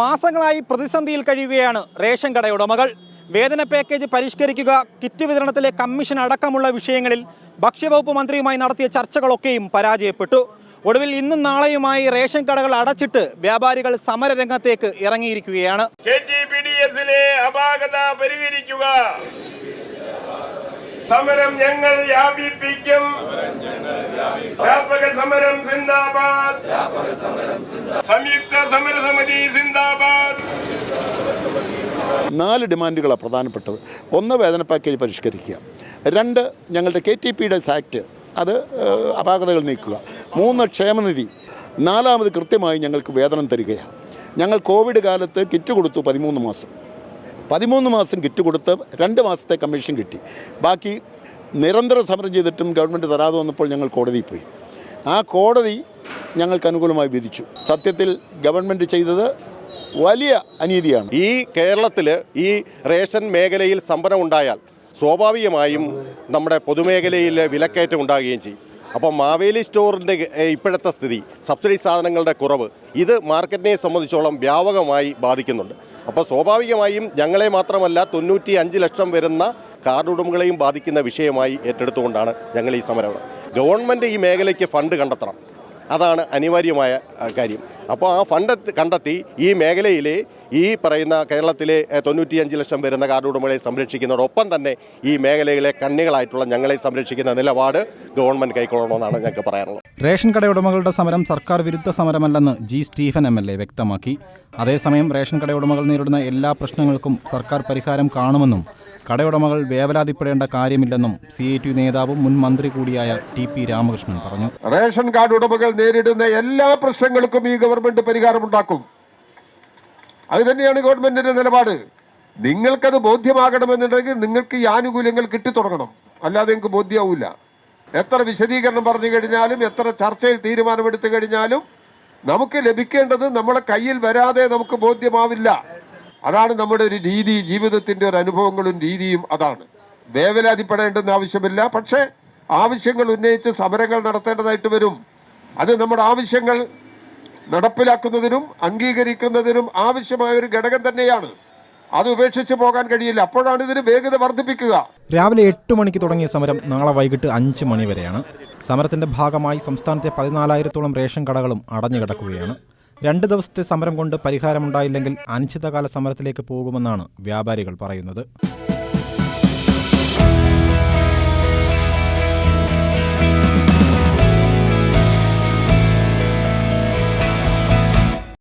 മാസങ്ങളായി പ്രതിസന്ധിയിൽ കഴിയുകയാണ് റേഷൻ കടയുടമകൾ. വേതന പാക്കേജ് പരിഷ്കരിക്കുക, കിറ്റ് വിതരണത്തിലെ കമ്മീഷൻ അടക്കമുള്ള വിഷയങ്ങളിൽ ഭക്ഷ്യവകുപ്പ് മന്ത്രിയുമായി നടത്തിയ ചർച്ചകളൊക്കെയും പരാജയപ്പെട്ടു. ഒടുവിൽ ഇന്നും നാളെയുമായി റേഷൻ കടകൾ അടച്ചിട്ട് വ്യാപാരികൾ സമരരംഗത്തേക്ക് ഇറങ്ങിയിരിക്കുകയാണ്. അപാകത പരിഹരിക്കുക, സമരം ഞങ്ങൾ വ്യാപിപ്പിക്കും, വ്യാപക സമരം സിന്ദാബാദ്, സംയുക്ത സമരസമിതി സിന്ദാബാദ്. 4 ഡിമാൻഡുകളാണ് പ്രധാനപ്പെട്ടത്. 1 വേതന പാക്കേജ് പരിഷ്കരിക്കുക, 2 ഞങ്ങളുടെ KTPയുടെ ആക്ട് അത് അപാകതകൾ നീക്കുക, 3 ക്ഷേമനിധി, 4 കൃത്യമായി ഞങ്ങൾക്ക് വേതനം തരികയാണ്. ഞങ്ങൾ കോവിഡ് കാലത്ത് കിറ്റ് കൊടുത്തു 13 മാസം കിറ്റ് കൊടുത്ത് 2 മാസത്തെ കമ്മീഷൻ കിട്ടി. ബാക്കി നിരന്തര സമരം ചെയ്തിട്ടും ഗവൺമെൻറ് തരാതെ വന്നപ്പോൾ ഞങ്ങൾ കോടതിയിൽ പോയി. ആ കോടതി ഞങ്ങൾക്ക് അനുകൂലമായി വിധിച്ചു. സത്യത്തിൽ ഗവൺമെൻറ് ചെയ്തത് വലിയ അനീതിയാണ്. ഈ കേരളത്തിൽ ഈ റേഷൻ മേഖലയിൽ സമരം ഉണ്ടായാൽ സ്വാഭാവികമായും നമ്മുടെ പൊതുമേഖലയിൽ വിലക്കയറ്റം ഉണ്ടാകുകയും ചെയ്യും. അപ്പോൾ മാവേലി സ്റ്റോറിൻ്റെ ഇപ്പോഴത്തെ സ്ഥിതി, സബ്സിഡി സാധനങ്ങളുടെ കുറവ്, ഇത് മാർക്കറ്റിനെ സംബന്ധിച്ചോളം വ്യാപകമായി ബാധിക്കുന്നുണ്ട്. അപ്പോൾ സ്വാഭാവികമായും ഞങ്ങളെ മാത്രമല്ല 95 ലക്ഷം വരുന്ന കാർഡ് ഉടമകളെയും ബാധിക്കുന്ന വിഷയമായി ഏറ്റെടുത്തുകൊണ്ടാണ് ഞങ്ങൾ ഈ സമരം. ഗവൺമെൻറ് ഈ മേഖലയ്ക്ക് ഫണ്ട് കണ്ടെത്തണം, അതാണ് അനിവാര്യമായ കാര്യം. അപ്പോൾ ആ ഫണ്ട് കണ്ടെത്തി ഈ മേഖലയിലെ ഈ പറയുന്ന കേരളത്തിലെ 95 ലക്ഷം വരുന്ന കാർഡ് ഉടമകളെ സംരക്ഷിക്കുന്നതോടൊപ്പം തന്നെ ഈ മേഖലയിലെ കണ്ണികളായിട്ടുള്ള ഞങ്ങളെ സംരക്ഷിക്കുന്ന നിലപാട് ഗവൺമെൻറ് കൈക്കൊള്ളണമെന്നാണ് ഞങ്ങൾക്ക് പറയാനുള്ളത്. റേഷൻ കടയുടമകളുടെ സമരം സർക്കാർ വിരുദ്ധ സമരമല്ലെന്ന് ജി സ്റ്റീഫൻ MLA വ്യക്തമാക്കി. അതേസമയം റേഷൻ കടയുടമകൾ നേരിടുന്ന എല്ലാ പ്രശ്നങ്ങൾക്കും സർക്കാർ പരിഹാരം കാണുമെന്നും കടയുടമകൾ വേവലാതിപ്പെടേണ്ട കാര്യമില്ലെന്നും CITU നേതാവും മുൻ മന്ത്രി കൂടിയായ TP രാമകൃഷ്ണൻ പറഞ്ഞു. റേഷൻ കാർഡ് ഉടമകൾ നേരിടുന്ന എല്ലാ പ്രശ്നങ്ങൾക്കും ഈ ഗവൺമെന്റ് പരിഹാരമുണ്ടാക്കും. അത് തന്നെയാണ് ഗവൺമെന്റിന്റെ നിലപാട്. നിങ്ങൾക്കത് ബോധ്യമാകണമെന്നുണ്ടെങ്കിൽ നിങ്ങൾക്ക് ഈ ആനുകൂല്യങ്ങൾ കിട്ടിത്തുടങ്ങണം, അല്ലാതെ നിങ്ങൾക്ക് ബോധ്യമാവില്ല. എത്ര വിശദീകരണം പറഞ്ഞു കഴിഞ്ഞാലും, എത്ര ചർച്ചയിൽ തീരുമാനമെടുത്തു കഴിഞ്ഞാലും നമുക്ക് ലഭിക്കേണ്ടത് നമ്മളെ കയ്യിൽ വരാതെ നമുക്ക് ബോധ്യമാവില്ല. അതാണ് നമ്മുടെ ഒരു രീതി, ജീവിതത്തിന്റെ ഒരു അനുഭവങ്ങളും രീതിയും അതാണ്. വേവലാതിപ്പെടേണ്ടെന്ന് ആവശ്യമില്ല. പക്ഷേ ആവശ്യങ്ങൾ ഉന്നയിച്ച് സമരങ്ങൾ നടത്തേണ്ടതായിട്ട് വരും. അത് നമ്മുടെ ആവശ്യങ്ങൾ നടപ്പിലാക്കുന്നതിനും അംഗീകരിക്കുന്നതിനും ആവശ്യമായ ഒരു ഘടകം തന്നെയാണ്. അത് ഉപേക്ഷിച്ച് പോകാൻ കഴിയില്ല. അപ്പോഴാണ് ഇതിന് വേഗത വർദ്ധിപ്പിക്കുക. രാവിലെ 8 മണിക്ക് തുടങ്ങിയ സമരം നാളെ വൈകിട്ട് 5 മണി വരെയാണ്. സമരത്തിന്റെ ഭാഗമായി സംസ്ഥാനത്തെ 14,000-ഓളം റേഷൻ കടകളും അടഞ്ഞുകിടക്കുകയാണ്. 2 ദിവസത്തെ സമരം കൊണ്ട് പരിഹാരമുണ്ടായില്ലെങ്കിൽ അനിശ്ചിതകാല സമരത്തിലേക്ക് പോകുമെന്നാണ് വ്യാപാരികൾ പറയുന്നത്.